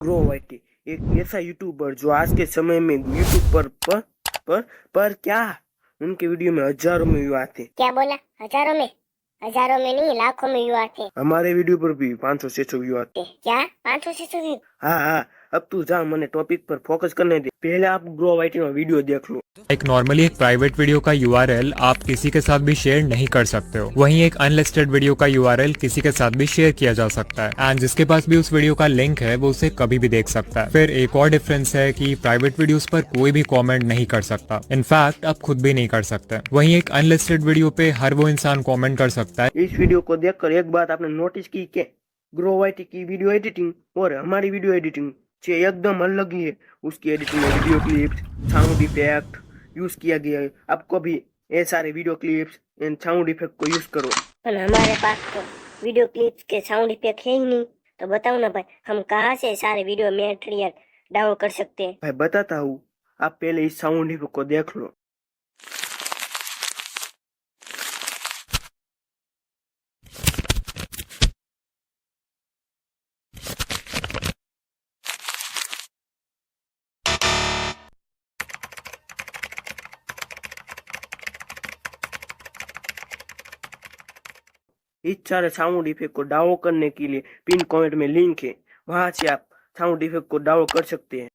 ग्रोवाइटी एक ऐसा यूट्यूबर जो आज के समय में यूट्यूब पर क्या उनके वीडियो में हजारों में व्यू आते हैं। क्या बोला? हजारों में? हजारों में नहीं, लाखों में व्यू आते। हमारे वीडियो पर भी 500-600 व्यू आते। क्या 500-600 व्यू? हाँ हाँ, अब तू जा, मैंने टॉपिक पर फोकस करने दे। पहले आप ग्रोवाइटी में वीडियो देख लो। एक नॉर्मली एक प्राइवेट वीडियो का यूआरएल आप किसी के साथ भी शेयर नहीं कर सकते हो। वहीं एक अनलिस्टेड वीडियो का यूआरएल किसी के साथ भी शेयर किया जा सकता है एंड जिसके पास भी उस वीडियो का लिंक है वो उसे कभी भी देख सकता है। फिर एक और डिफरेंस है कि प्राइवेट वीडियोस पर कोई भी कमेंट नहीं कर सकता, इनफैक्ट आप खुद भी नहीं कर सकते। वहीं एक अनलिस्टेड वीडियो पे हर वो इंसान कॉमेंट कर सकता है। इस वीडियो को देखकर एक बात आपने नोटिस की क्या? ग्रोवाइटी की वीडियो एडिटिंग और हमारी वीडियो एडिटिंग से एकदम अलग ही है। उसकी एडिटिंग में video clips, sound effect use किया गया है। आपको भी ये सारे video clips and sound effect को यूज करो। पर हमारे पास तो वीडियो क्लिप्स के साउंड इफेक्ट है ही नहीं। तो बताओ ना भाई, हम कहाँ से सारे वीडियो मटेरियल डाउनलोड कर सकते हैं? भाई बताता हूँ, आप पहले इस साउंड इफेक्ट को देख लो। इस सारे साउंड इफेक्ट को डाउनलोड करने के लिए पिन कमेंट में लिंक है, वहां से आप साउंड इफेक्ट को डाउनलोड कर सकते हैं।